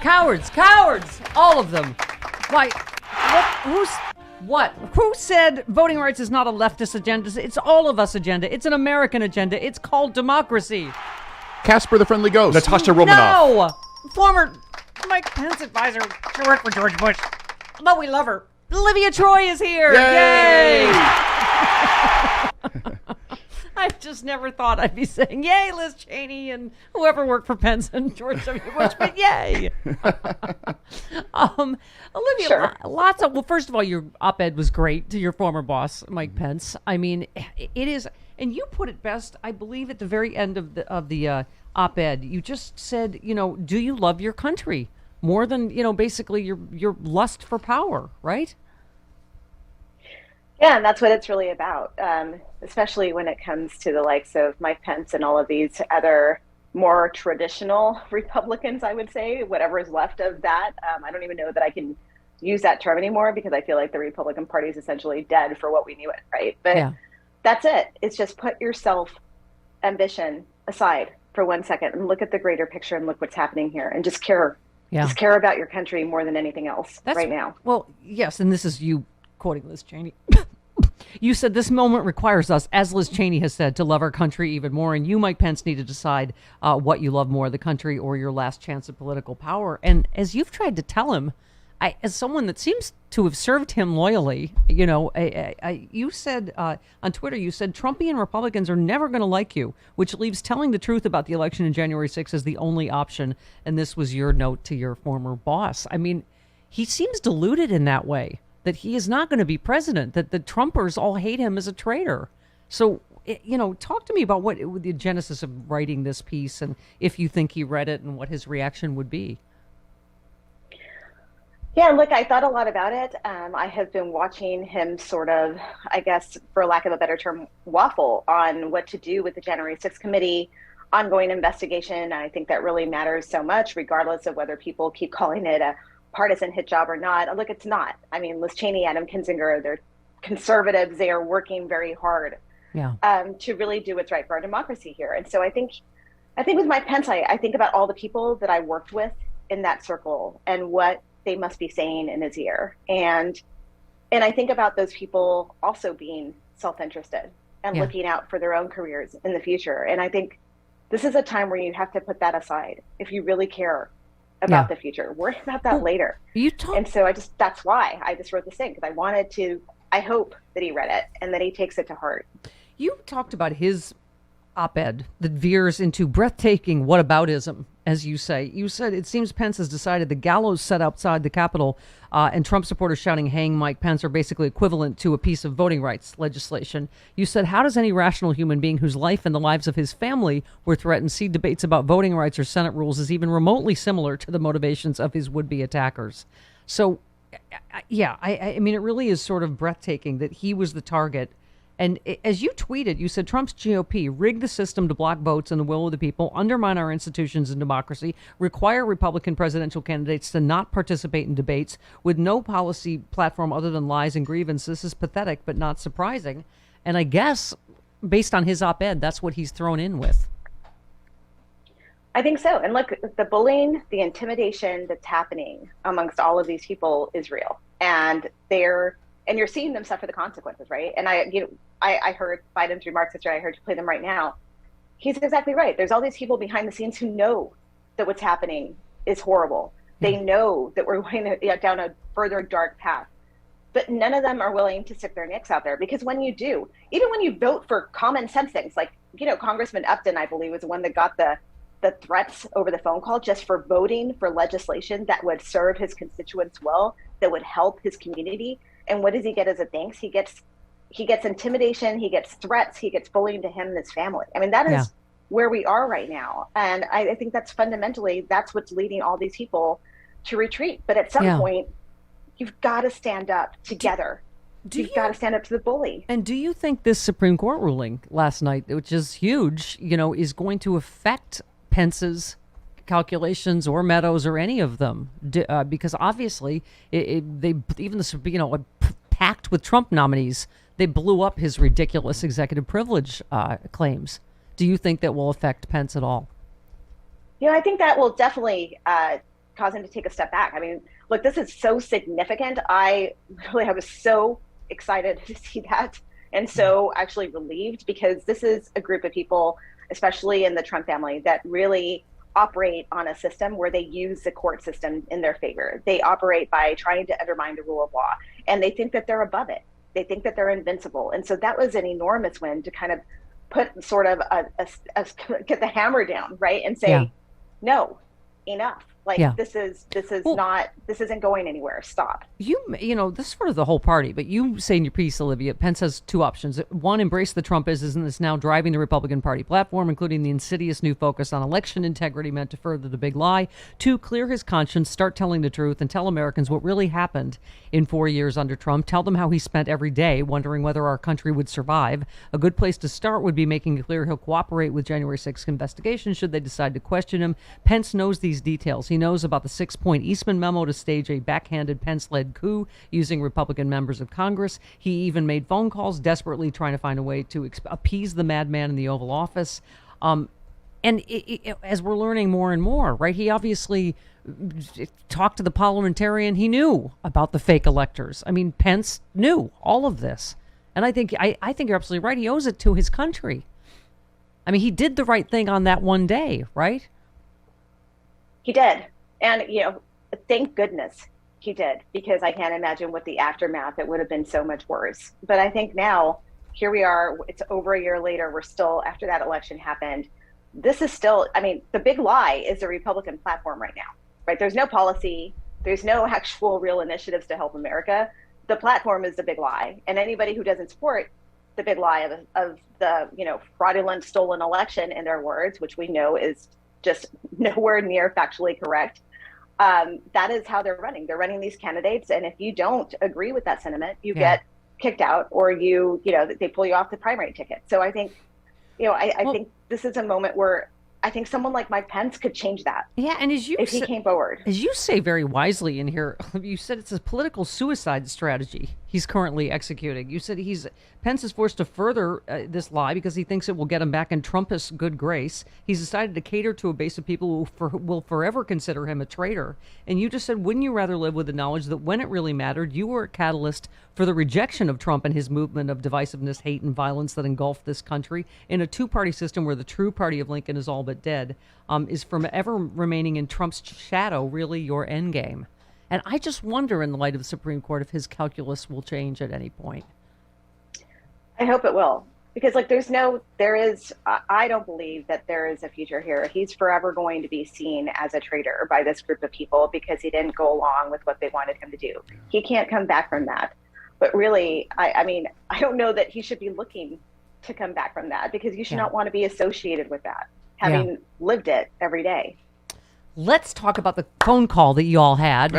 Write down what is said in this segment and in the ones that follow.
Cowards, all of them. Why? Who said voting rights is not a leftist agenda? It's all of us agenda. It's an American agenda. It's called democracy. Casper the Friendly Ghost. Natasha Romanoff. No! Former Mike Pence advisor. She worked for George Bush. But we love her. Olivia Troye is here. Yay! I've just never thought I'd be saying, yay, Liz Cheney and whoever worked for Pence and George W. Bush, but yay. Olivia, Sure. well, first of all, your op-ed was great to your former boss, Mike Pence. I mean, it is, and you put it best, I believe, at the very end of the op-ed. You just said, do you love your country more than, basically your lust for power, right? Yeah, and that's what it's really about, especially when it comes to the likes of Mike Pence and all of these other more traditional Republicans, I would say, whatever is left of that. I don't even know that I can use that term anymore because I feel like the Republican Party is essentially dead for what we knew it, right? But That's it. It's just put your self-ambition aside for 1 second and look at the greater picture and look what's happening here and just care. Yeah. Just care about your country more than anything else right now. Well, yes, and this is you quoting Liz Cheney. You said this moment requires us, as Liz Cheney has said, to love our country even more. And you, Mike Pence, need to decide what you love more, the country or your last chance at political power. And as you've tried to tell him, as someone that seems to have served him loyally, you said on Twitter, you said Trumpian Republicans are never going to like you, which leaves telling the truth about the election in January 6th as the only option. And this was your note to your former boss. I mean, he seems deluded in that way, that he is not going to be president, that the Trumpers all hate him as a traitor. So, talk to me about what the genesis of writing this piece and if you think he read it and what his reaction would be. Yeah, look, I thought a lot about it. I have been watching him sort of, I guess, for lack of a better term, waffle on what to do with the January 6th committee, ongoing investigation. And I think that really matters so much, regardless of whether people keep calling it a partisan hit job or not. Look, it's not. I mean, Liz Cheney, Adam Kinzinger, they're conservatives. They are working very hard to really do what's right for our democracy here. And so I think with Mike Pence, I think about all the people that I worked with in that circle and what they must be saying in his ear. And I think about those people also being self-interested and looking out for their own careers in the future. And I think this is a time where you have to put that aside if you really care about the future. Worry about that later. And so that's why I just wrote this thing, because I hope that he read it and that he takes it to heart. You talked about his op-ed that veers into breathtaking whataboutism, as you say. You said it seems Pence has decided the gallows set outside the Capitol and Trump supporters shouting "Hang Mike Pence" are basically equivalent to a piece of voting rights legislation. You said, how does any rational human being whose life and the lives of his family were threatened see debates about voting rights or Senate rules as even remotely similar to the motivations of his would-be attackers? So, I mean, it really is sort of breathtaking that he was the target. And as you tweeted, you said Trump's GOP rigged the system to block votes and the will of the people, undermine our institutions and democracy, require Republican presidential candidates to not participate in debates with no policy platform other than lies and grievance. This is pathetic, but not surprising. And I guess, based on his op-ed, that's what he's thrown in with. I think so. And look, the bullying, the intimidation that's happening amongst all of these people is real. And you're seeing them suffer the consequences, right? And I heard Biden's remarks yesterday. I heard you play them right now. He's exactly right. There's all these people behind the scenes who know that what's happening is horrible. They know that we're going down a further dark path, but none of them are willing to stick their necks out there, because when you do, even when you vote for common sense things, like, Congressman Upton, I believe, was the one that got the threats over the phone call just for voting for legislation that would serve his constituents well, that would help his community. And what does he get as a thanks? He gets intimidation, he gets threats, he gets bullying to him and his family. I mean, that is where we are right now. And I think that's what's leading all these people to retreat. But at some point, you've got to stand up together. You've got to stand up to the bully. And do you think this Supreme Court ruling last night, which is huge, is going to affect Pence's calculations or Meadows or any of them? Because obviously, packed with Trump nominees, they blew up his ridiculous executive privilege claims. Do you think that will affect Pence at all? I think that will definitely cause him to take a step back. I mean, look, this is so significant. I was so excited to see that, and so actually relieved, because this is a group of people, especially in the Trump family, that really operate on a system where they use the court system in their favor. They operate by trying to undermine the rule of law, and they think that they're above it. They think that they're invincible. And so that was an enormous win to kind of put sort of get the hammer down, right? And say, no, enough. Like, this isn't going anywhere. Stop. You know, this is sort of the whole party, but you say in your piece, Olivia, Pence has two options. One, embrace the Trumpism that's now driving the Republican Party platform, including the insidious new focus on election integrity meant to further the big lie. Two, clear his conscience, start telling the truth, and tell Americans what really happened in 4 years under Trump. Tell them how he spent every day wondering whether our country would survive. A good place to start would be making it clear he'll cooperate with January 6th investigation should they decide to question him. Pence knows these details. He knows about the 6-point Eastman memo to stage a backhanded Pence-led coup using Republican members of Congress. He even made phone calls desperately trying to find a way to appease the madman in the Oval Office. And as we're learning more and more, right, he obviously talked to the parliamentarian. He knew about the fake electors. I mean, Pence knew all of this. And I think you're absolutely right. He owes it to his country. I mean, he did the right thing on that one day, right? He did. And, thank goodness he did, because I can't imagine what the aftermath, it would have been so much worse. But I think now, here we are, it's over a year later, we're still, after that election happened, this is still, I mean, the big lie is the Republican platform right now, right? There's no policy, there's no actual real initiatives to help America. The platform is the big lie. And anybody who doesn't support the big lie of the, fraudulent, stolen election, in their words, which we know is just nowhere near factually correct, that is how they're running. They're running these candidates, and if you don't agree with that sentiment, you get kicked out, or they pull you off the primary ticket. So I think, I think this is a moment where I think someone like Mike Pence could change that. Yeah, and if he came forward. As you say very wisely in here, you said it's a political suicide strategy he's currently executing. You said Pence is forced to further this lie because he thinks it will get him back in Trumpist good grace. He's decided to cater to a base of people who will forever consider him a traitor. And you just said, wouldn't you rather live with the knowledge that when it really mattered, you were a catalyst for the rejection of Trump and his movement of divisiveness, hate, and violence that engulfed this country in a two-party system where the true party of Lincoln is all but dead? Is from ever remaining in Trump's shadow really your endgame? And I just wonder, in the light of the Supreme Court, if his calculus will change at any point. I hope it will, because I don't believe that there is a future here. He's forever going to be seen as a traitor by this group of people because he didn't go along with what they wanted him to do. He can't come back from that. But really, I mean, I don't know that he should be looking to come back from that, because you should not want to be associated with that, having lived it every day. Let's talk about the phone call that you all had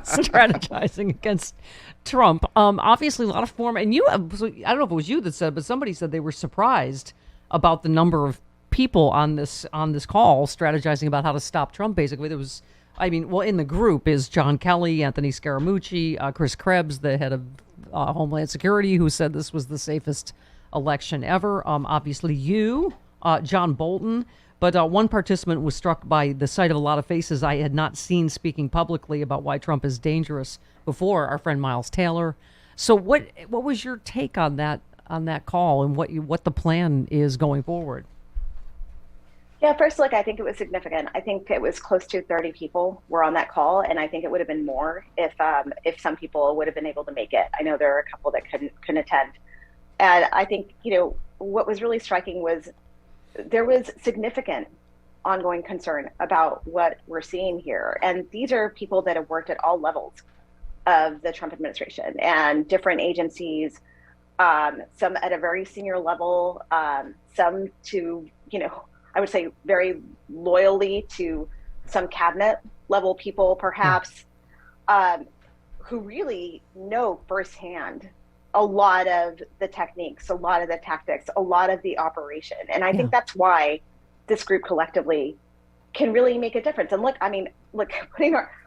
strategizing against Trump. Obviously, a lot of form. And I don't know if it was you that said, but somebody said they were surprised about the number of people on this call strategizing about how to stop Trump. Basically, there was, in the group is John Kelly, Anthony Scaramucci, Chris Krebs, the head of Homeland Security, who said this was the safest election ever. Obviously, you, John Bolton. But one participant was struck by the sight of a lot of faces I had not seen speaking publicly about why Trump is dangerous before, our friend Miles Taylor. So what was your take on that call, and what the plan is going forward? Yeah, first look, I think it was significant. I think it was close to 30 people were on that call, and I think it would have been more if some people would have been able to make it. I know there are a couple that couldn't attend. And I think, what was really striking was there was significant ongoing concern about what we're seeing here. And these are people that have worked at all levels of the Trump administration and different agencies, some at a very senior level, some to, I would say very loyally to some cabinet level people, perhaps, who really know firsthand a lot of the techniques, a lot of the tactics, a lot of the operation. And I think that's why this group collectively can really make a difference. And look,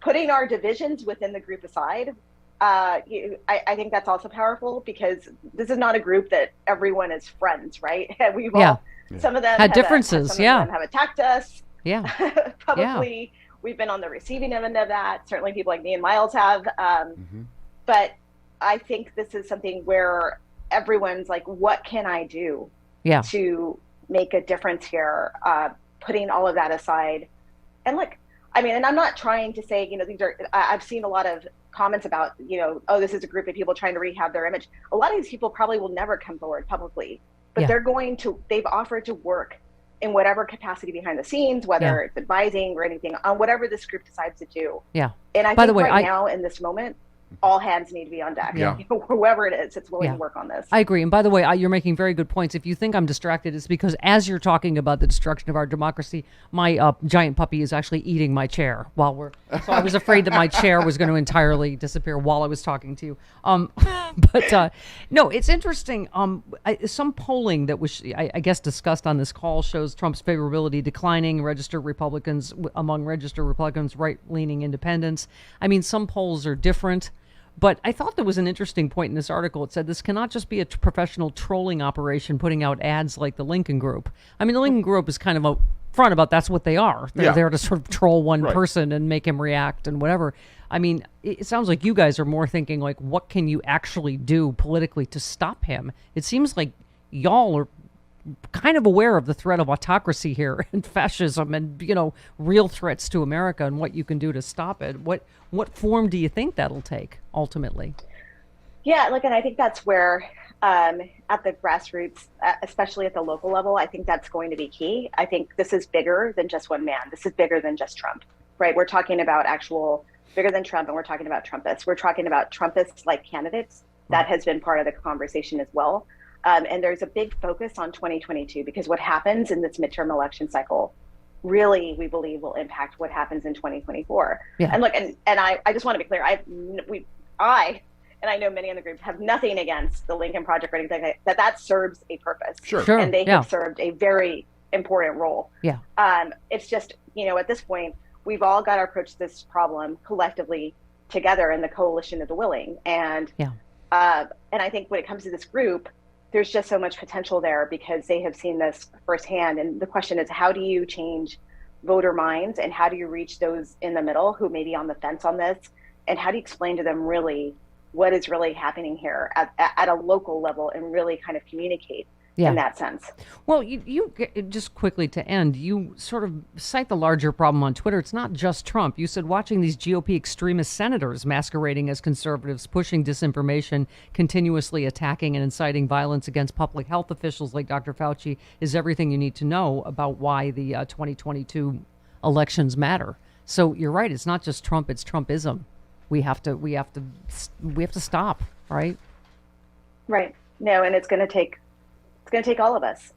putting our divisions within the group aside, I think that's also powerful, because this is not a group that everyone is friends, right? We've all, some of them had differences, some of them have attacked us publicly. we've been on the receiving end of that. Certainly people like me and Miles have. But I think this is something where everyone's like, what can I do to make a difference here? Putting all of that aside. And look, I mean, and I'm not trying to say, I've seen a lot of comments about, oh, this is a group of people trying to rehab their image. A lot of these people probably will never come forward publicly, but they've offered to work in whatever capacity behind the scenes, whether it's advising or anything, on whatever this group decides to do. Yeah. And I think now in this moment, all hands need to be on deck. Whoever it is, it's willing to work on this. I agree. And by the way, you're making very good points. If you think I'm distracted, it's because as you're talking about the destruction of our democracy, my giant puppy is actually eating my chair so I was afraid that my chair was going to entirely disappear while I was talking to you. But no, it's interesting. Some polling that was, I guess, discussed on this call shows Trump's favorability declining among registered Republicans, right-leaning independents. I mean, some polls are different. But I thought there was an interesting point in this article. It said this cannot just be a professional trolling operation putting out ads like the Lincoln Group. I mean, the Lincoln Group is kind of upfront about that's what they are. They're there to sort of troll one person and make him react and whatever. I mean, it sounds like you guys are more thinking like, what can you actually do politically to stop him? It seems like y'all are kind of aware of the threat of autocracy here and fascism and, real threats to America and what you can do to stop it. What form do you think that'll take ultimately? Yeah, and I think that's where at the grassroots, especially at the local level, I think that's going to be key. I think this is bigger than just one man. This is bigger than just Trump, right? We're talking about bigger than Trump, and we're talking about Trumpists. We're talking about Trumpist-like candidates. That has been part of the conversation as well. And there's a big focus on 2022 because what happens in this midterm election cycle really, we believe, will impact what happens in 2024. Yeah. And look, and I just want to be clear. I and I know many in the group have nothing against the Lincoln Project or anything that serves a purpose. Sure. And they have served a very important role. Yeah. It's just, at this point, we've all got to approach this problem collectively together in the coalition of the willing. And I think when it comes to this group, there's just so much potential there because they have seen this firsthand. And the question is, how do you change voter minds and how do you reach those in the middle who may be on the fence on this? And how do you explain to them really what is really happening here at a local level and really kind of communicate in that sense? Well, you just quickly to end, you sort of cite the larger problem on Twitter. It's not just Trump. You said watching these GOP extremist senators masquerading as conservatives, pushing disinformation, continuously attacking and inciting violence against public health officials like Dr. Fauci is everything you need to know about why the 2022 elections matter. So you're right. It's not just Trump. It's Trumpism. We have to stop. Right. Right. No, and it's going to take all of us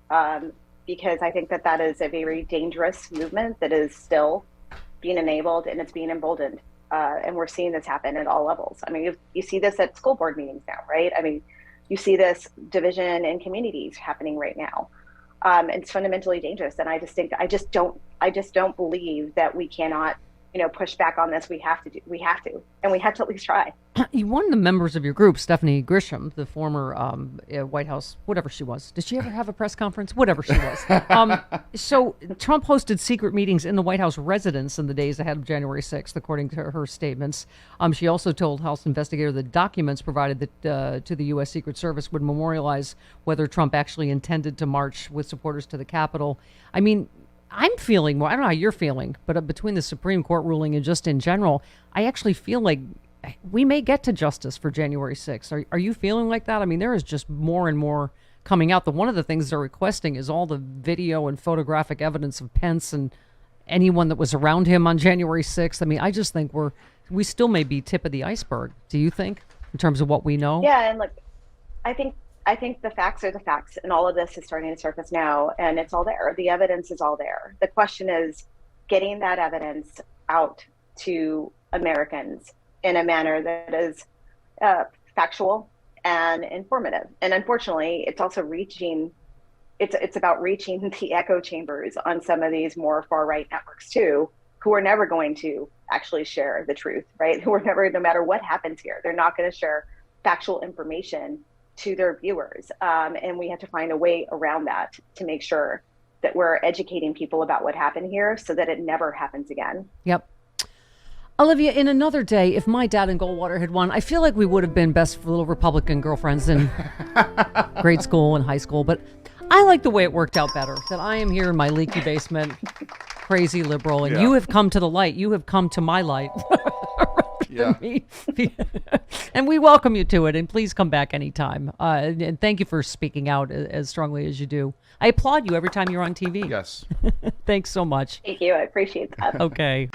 because I think that is a very dangerous movement that is still being enabled and it's being emboldened. And we're seeing this happen at all levels. I mean, you see this at school board meetings now, right? I mean, you see this division in communities happening right now. It's fundamentally dangerous. And I just don't believe that we cannot, push back on this. We have to, and we have to at least try. One of the members of your group, Stephanie Grisham, the former White House, whatever she was. Did she ever have a press conference? Whatever she was. So Trump hosted secret meetings in the White House residence in the days ahead of January 6th, according to her statements. She also told House investigator that documents provided to the U.S. Secret Service would memorialize whether Trump actually intended to march with supporters to the Capitol. I mean, I'm feeling, well, I don't know how you're feeling, but between the Supreme Court ruling and just in general, I actually feel like we may get to justice for January 6th. Are you feeling like that? I mean, there is just more and more coming out. One of the things they're requesting is all the video and photographic evidence of Pence and anyone that was around him on January 6th. I mean, I just think we still may be tip of the iceberg. Do you think, in terms of what we know? Yeah, and look, I think the facts are the facts, and all of this is starting to surface now, and it's all there. The evidence is all there. The question is getting that evidence out to Americans in a manner that is factual and informative. And unfortunately, it's also it's about reaching the echo chambers on some of these more far-right networks too, who are never going to actually share the truth, right? Who are never, no matter what happens here, they're not going to share factual information to their viewers. And we have to find a way around that to make sure that we're educating people about what happened here so that it never happens again. Yep. Olivia, in another day, if my dad and Goldwater had won, I feel like we would have been best little Republican girlfriends in grade school and high school. But I like the way it worked out better, that I am here in my leaky basement, crazy liberal, and you have come to the light. You have come to my light. Yeah. And we welcome you to it, and please come back anytime. And thank you for speaking out as strongly as you do. I applaud you every time you're on TV. Yes. Thanks so much. Thank you. I appreciate that. Okay.